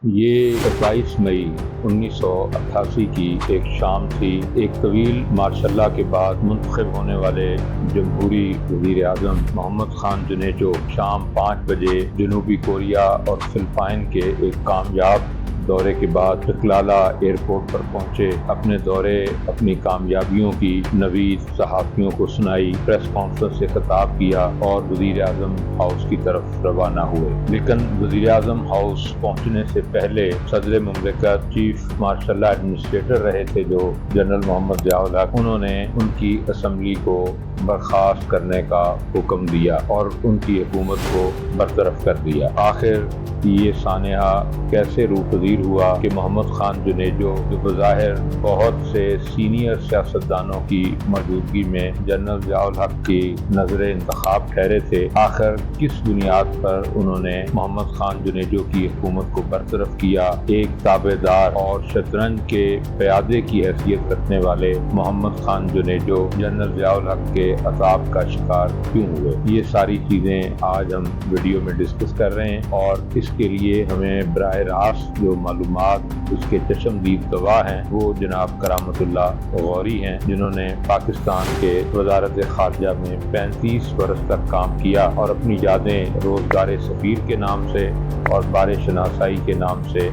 یہ 27 مئی 1988 کی ایک شام تھی۔ ایک طویل مارشل لا کے بعد منتخب ہونے والے جمہوری وزیر اعظم محمد خان جنیجو شام 5 بجے جنوبی کوریا اور فلپائن کے ایک کامیاب دورے کے بعد ٹکلالہ ایئرپورٹ پر پہنچے۔ اپنے دورے اپنی کامیابیوں کی نوید صحافیوں کو سنائی، پریس کانفرنس سے خطاب کیا اور وزیر اعظم ہاؤس کی طرف روانہ ہوئے۔ لیکن وزیر اعظم ہاؤس پہنچنے سے پہلے صدر مملکت چیف مارشل لا ایڈمنسٹریٹر رہے تھے جو جنرل محمد ضیاء الحق، انہوں نے ان کی اسمبلی کو برخاست کرنے کا حکم دیا اور ان کی حکومت کو برطرف کر دیا۔ آخر یہ سانحہ کیسے روپذیر ہوا کہ محمد خان جنیجو جو بظاہر بہت سے سینئر سیاستدانوں کی موجودگی میں جنرل ضیاء الحق کی نظر انتخاب ٹھہرے تھے، آخر کس بنیاد پر انہوں نے محمد خان جنیجو کی حکومت کو برطرف کیا؟ ایک تابع دار اور شطرنج کے پیادے کی حیثیت رکھنے والے محمد خان جنیجو جنرل ضیاء الحق کے عذاب کا شکار کیوں ہوئے؟ یہ ساری چیزیں آج ہم ویڈیو میں ڈسکس کر رہے ہیں، اور اس کے لیے ہمیں براہ راست جو معلومات اس کے چشمدید گواہ ہیں وہ جناب کرامت اللہ غوری ہیں، جنہوں نے پاکستان کے وزارت خارجہ میں 35 برس تک کام کیا اور اپنی یادیں روزگار سفیر کے نام سے اور بارِ شناسائی کے نام سے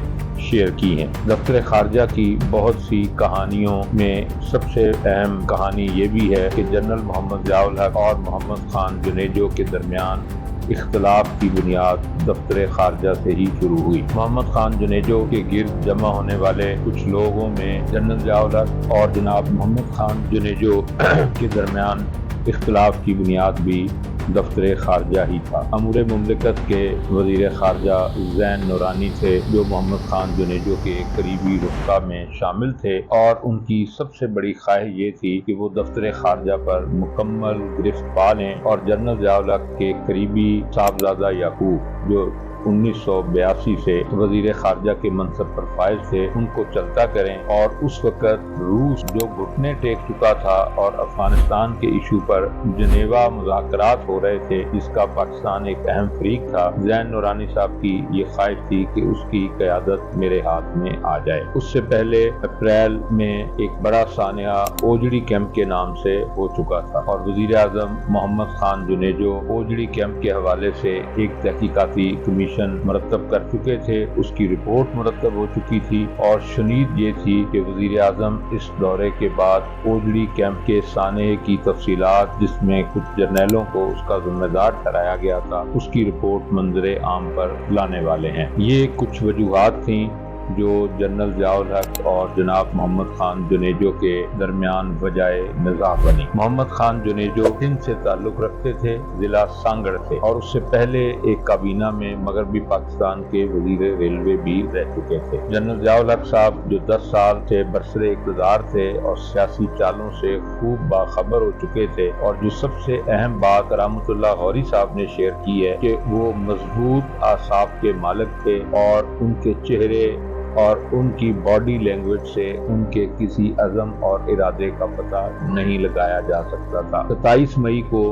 شیئر کی ہیں۔ دفتر خارجہ کی بہت سی کہانیوں میں سب سے اہم کہانی یہ بھی ہے کہ جنرل محمد ضیاء الحق اور محمد خان جنیجو کے درمیان اختلاف کی بنیاد دفتر خارجہ سے ہی شروع ہوئی۔ محمد خان جنیجو کے گرد جمع ہونے والے کچھ لوگوں میں جنرل ضیاء الحق اور جناب محمد خان جنیجو کے درمیان اختلاف کی بنیاد بھی دفتر خارجہ ہی تھا۔ امور مملکت کے وزیر خارجہ زین نورانی تھے جو محمد خان جنیجو کے قریبی رفقا میں شامل تھے، اور ان کی سب سے بڑی خواہش یہ تھی کہ وہ دفتر خارجہ پر مکمل گرفت پا لیں اور جنرل ضیاء الحق کے قریبی صاحبزادہ یعقوب جو 1982 سے وزیر خارجہ کے منصب پر فائز تھے ان کو چلتا کریں، اور اس وقت روس جو گھٹنے ٹیک چکا تھا اور افغانستان کے ایشو پر جنیوا مذاکرات ہو رہے تھے جس کا پاکستان ایک اہم فریق تھا، زین نورانی صاحب کی یہ خواہش تھی کہ اس کی قیادت میرے ہاتھ میں آ جائے۔ اس سے پہلے اپریل میں ایک بڑا سانحہ اوجڑی کیمپ کے نام سے ہو چکا تھا، اور وزیر اعظم محمد خان جنیجو اوجڑی کیمپ کے حوالے سے ایک تحقیقاتی کمیشن مرتب کر چکے تھے، اس کی رپورٹ مرتب ہو چکی تھی، اور شنید یہ تھی کہ وزیر اعظم اس دورے کے بعد اوجڑی کیمپ کے سانحے کی تفصیلات جس میں کچھ جرنیلوں کو اس کا ذمہ دار ٹھہرایا گیا تھا اس کی رپورٹ منظر عام پر لانے والے ہیں۔ یہ کچھ وجوہات تھیں جو جنرل ضیاء الحق اور جناب محمد خان جنیجو کے درمیان وجہ نزاع بنی۔ محمد خان جنیجو سندھ سے تعلق رکھتے تھے، ضلع سانگڑ تھے، اور اس سے پہلے ایک کابینہ میں مغربی پاکستان کے وزیر ریلوے بھی رہ چکے تھے۔ جنرل ضیاء الحق صاحب جو 10 سال سے برسر اقتدار تھے اور سیاسی چالوں سے خوب باخبر ہو چکے تھے، اور جو سب سے اہم بات کرامت اللہ غوری صاحب نے شیئر کی ہے کہ وہ مضبوط اعصاب کے مالک تھے، اور ان کے چہرے اور ان کی باڈی لینگویج سے ان کے کسی عزم اور ارادے کا پتہ نہیں لگایا جا سکتا تھا۔ 27 مئی کو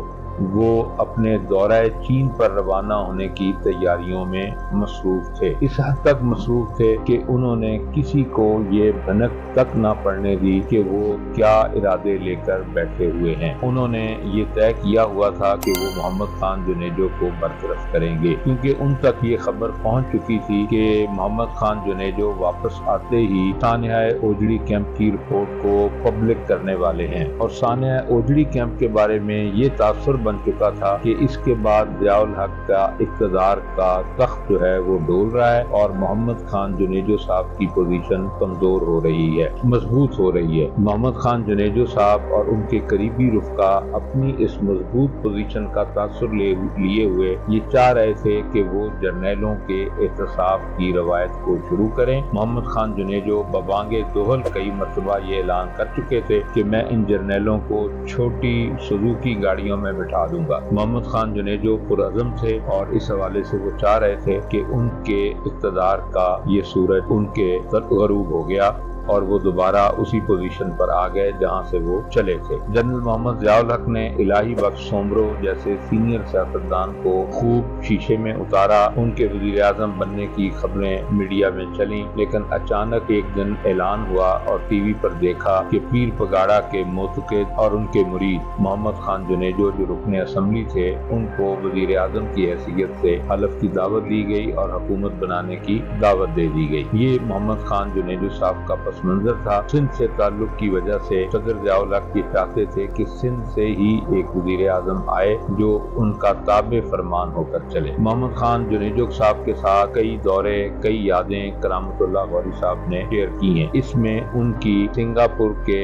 وہ اپنے دورہ چین پر روانہ ہونے کی تیاریوں میں مصروف تھے، اس حد تک مصروف تھے کہ انہوں نے کسی کو یہ بھنک تک نہ پڑنے دی کہ وہ کیا ارادے لے کر بیٹھے ہوئے ہیں۔ انہوں نے یہ طے کیا ہوا تھا کہ وہ محمد خان جنیجو کو برطرف کریں گے، کیونکہ ان تک یہ خبر پہنچ چکی تھی کہ محمد خان جنیجو واپس آتے ہی سانحہ اوجڑی کیمپ کی رپورٹ کو پبلک کرنے والے ہیں، اور سانحہ اوجڑی کیمپ کے بارے میں یہ تاثر بن چکا تھا کہ اس کے بعد ضیاء الحق کا اقتدار کا تخت جو ہے وہ ڈول رہا ہے، اور محمد خان جنیجو صاحب کی پوزیشن کمزور ہو رہی ہے، مضبوط ہو رہی ہے۔ محمد خان جنیجو صاحب اور ان کے قریبی رفقا اپنی اس مضبوط پوزیشن کا تاثر لیے ہوئے یہ چاہ رہے تھے کہ وہ جرنیلوں کے احتساب کی روایت کو شروع کریں۔ محمد خان جنیجو ببانگ دوحل کئی مرتبہ یہ اعلان کر چکے تھے کہ میں ان جرنیلوں کو چھوٹی سزوکی گاڑیوں میں بٹھا دوں گا۔ محمد خان جنیجو پرعزم تھے، اور اس حوالے سے وہ چاہ رہے تھے کہ ان کے اقتدار کا یہ سورج ان کے غروب ہو گیا، اور وہ دوبارہ اسی پوزیشن پر آ گئے جہاں سے وہ چلے تھے۔ جنرل محمد ضیاء الحق نے الہی بخش سومرو جیسے سینئر سیاستدان کو خوب شیشے میں اتارا، ان کے وزیر اعظم بننے کی خبریں میڈیا میں چلیں، لیکن اچانک ایک دن اعلان ہوا اور ٹی وی پر دیکھا کہ پیر پگاڑا کے معتقد اور ان کے مرید محمد خان جنیجو جو رکن اسمبلی تھے، ان کو وزیر اعظم کی حیثیت سے حلف کی دعوت دی گئی اور حکومت بنانے کی دعوت دے دی گئی۔ یہ محمد خان جنیجو صاحب کا پس منظر تھا۔ سندھ سے تعلق کی وجہ سے صدر ضیاء الحق یہ چاہتے تھے کہ سندھ سے ہی ایک وزیر اعظم آئے جو ان کا تابع فرمان ہو کر چلے۔ محمد خان جنیجو صاحب کے ساتھ کئی دورے، کئی یادیں کرامت اللہ غوری صاحب نے شیئر کی ہیں۔ اس میں ان کی سنگاپور کے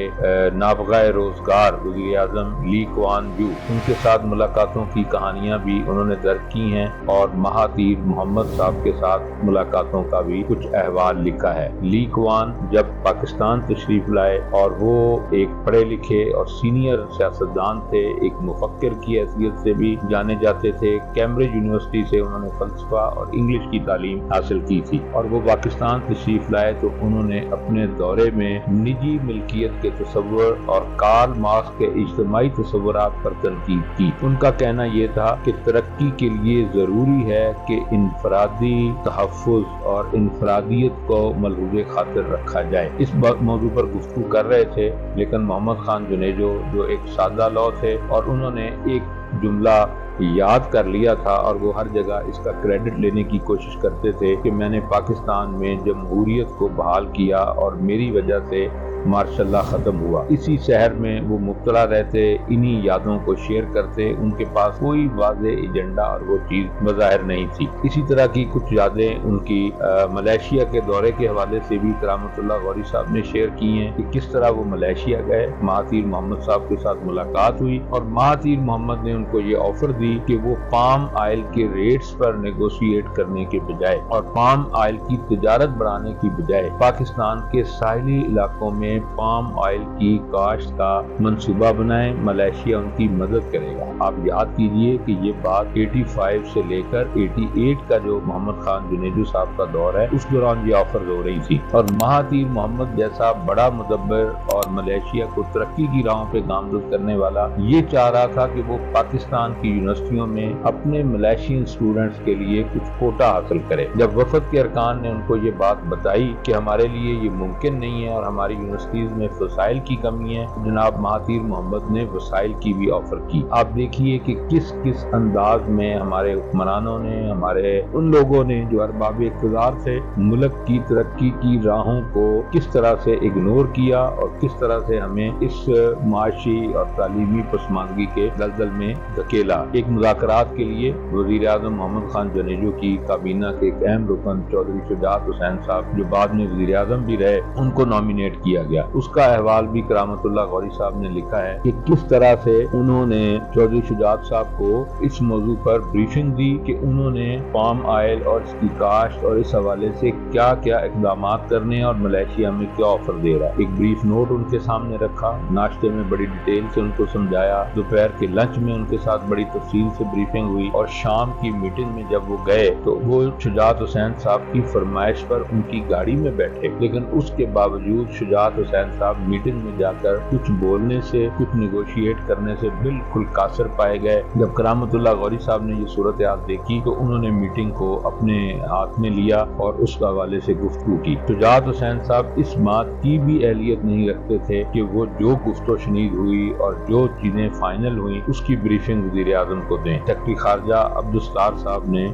نابغہ روزگار وزیر اعظم لی کوان یو، ان کے ساتھ ملاقاتوں کی کہانیاں بھی انہوں نے درج کی ہیں، اور مہاتیر محمد صاحب کے ساتھ ملاقاتوں کا بھی کچھ احوال لکھا ہے۔ لی کوان جب پاکستان تشریف لائے اور وہ ایک پڑھے لکھے اور سینئر سیاستدان تھے، ایک مفکر کی حیثیت سے بھی جانے جاتے تھے۔ کیمبرج یونیورسٹی سے انہوں نے فلسفہ اور انگلش کی تعلیم حاصل کی تھی، اور وہ پاکستان تشریف لائے تو انہوں نے اپنے دورے میں نجی ملکیت کے تصور اور کارل مارکس کے اجتماعی تصورات پر تنقید کی۔ ان کا کہنا یہ تھا کہ ترقی کے لیے ضروری ہے کہ انفرادی تحفظ اور انفرادیت کو ملحوظ خاطر رکھا جائے۔ اس موضوع پر گفتگو کر رہے تھے، لیکن محمد خان جنیجو جو ایک سادہ لوح تھے، اور انہوں نے ایک جملہ یاد کر لیا تھا اور وہ ہر جگہ اس کا کریڈٹ لینے کی کوشش کرتے تھے کہ میں نے پاکستان میں جمہوریت کو بحال کیا اور میری وجہ سے ماشاء اللہ ختم ہوا۔ اسی شہر میں وہ مبتلا رہتے، انہی یادوں کو شیئر کرتے، ان کے پاس کوئی واضح ایجنڈا اور وہ چیز بظاہر نہیں تھی۔ اسی طرح کی کچھ یادیں ان کی ملائیشیا کے دورے کے حوالے سے بھی کرامت اللہ غوری صاحب نے شیئر کی ہیں کہ کس طرح وہ ملائیشیا گئے، مہاتیر محمد صاحب کے ساتھ ملاقات ہوئی، اور مہاتیر محمد نے ان کو یہ آفر دی کہ وہ پام آئل کے ریٹس پر نیگوشیٹ کرنے کے بجائے اور پام آئل کی تجارت بڑھانے کی بجائے پاکستان کے ساحلی علاقوں میں پام آئل کی کاشت کا منصوبہ بنائیں، ملائیشیا ان کی مدد کرے گا۔ آپ یاد کیجئے کہ یہ بات 85 سے لے کر 88 کا جو محمد خان جنیجو صاحب کا دور ہے، اس دوران یہ آفر ہو رہی تھی، اور مہاتیر محمد جیسا بڑا مدبر اور ملائیشیا کو ترقی کی راہوں پہ گامزن کرنے والا یہ چاہ رہا تھا کہ وہ پاکستان کی یونیورسٹیوں میں اپنے ملائیشین اسٹوڈنٹس کے لیے کچھ کوٹا حاصل کرے۔ جب وفد کے ارکان نے ان کو یہ بات بتائی کہ ہمارے لیے یہ ممکن نہیں ہے اور ہماری یونیورسٹیز میں وسائل کی کمی ہے، جناب مہاتیر محمد نے وسائل کی بھی آفر کی۔ آپ دیکھیے کہ کس کس انداز میں ہمارے حکمرانوں نے، ہمارے ان لوگوں نے جو ارباب اقتدار تھے، ملک کی ترقی کی راہوں کو کس طرح سے اگنور کیا اور کس طرح سے ہمیں اس معاشی اور تعلیمی پسماندگی کے دلدل میں دھکیلا۔ ایک مذاکرات کے لیے وزیر اعظم محمد خان جنیجو کی کابینہ کے ایک اہم رکن چودھری شجاعت حسین صاحب جو بعد میں وزیر اعظم بھی رہے، ان کو نامینیٹ کیا گیا۔ اس کا احوال بھی کرامت اللہ غوری صاحب نے لکھا ہے کہ کس طرح سے انہوں نے چودھری شجاعت صاحب کو اس موضوع پر بریفنگ دی کہ انہوں نے پام آئل اور اس کی کاشت اور اس حوالے سے کیا کیا اقدامات کرنے اور ملائیشیا میں کیا آفر دے رہا ہے۔ ایک بریف نوٹ ان کے سامنے رکھا، ناشتے میں بڑی ڈیٹیل سے ان کو سمجھایا، دوپہر کے لنچ میں ان کے ساتھ بڑی تفصیل سے بریفنگ ہوئی، اور شام کی میٹنگ میں جب وہ گئے تو وہ شجاعت حسین صاحب کی فرمائش پر ان کی گاڑی میں بیٹھے، لیکن اس کے باوجود شجاعت حسین صاحب میٹنگ میں جا کر کچھ بولنے سے، کچھ نیگوشیٹ کرنے سے بالکل قاصر پائے گئے۔ جب کرامت اللہ غوری صاحب نے یہ صورتحال دیکھی تو انہوں نے میٹنگ کو اپنے ہاتھ میں لیا اور اس حوالے سے گفتگو کی۔ شجاعت حسین صاحب اس بات کی بھی اہلیت نہیں رکھتے تھے کہ وہ جو گفت و شنید ہوئی اور جو چیزیں فائنل ہوئی اس کی بریفنگ وزیر اعظم کو دیں۔ سیکرٹری خارجہ عبدالستار صاحب نے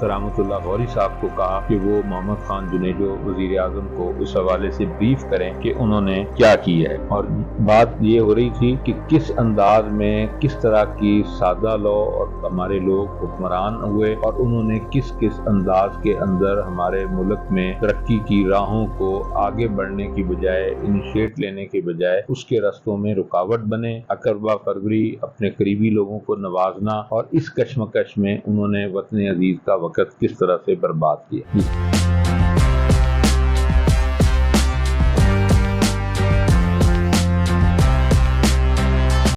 کرامت اللہ غوری صاحب کو کہا کہ وہ محمد خان جنیجو وزیر اعظم کو اس حوالے سے بریف کریں کہ انہوں نے کیا کی ہے، اور بات یہ ہو رہی تھی کہ کس انداز میں کس طرح کی سادہ لو اور ہمارے لوگ حکمران ہوئے، اور انہوں نے کس کس انداز کے اندر ہمارے ملک میں ترقی کی راہوں کو آگے بڑھنے کی بجائے، انیشیٹ لینے کے بجائے اس کے رستوں میں رکاوٹ بنے۔ اقربا فربری اپنے قریبی لوگوں کو نوازنا، اور اس کشمکش میں انہوں نے وطن عزیز کا وقت کس طرح سے برباد کیا۔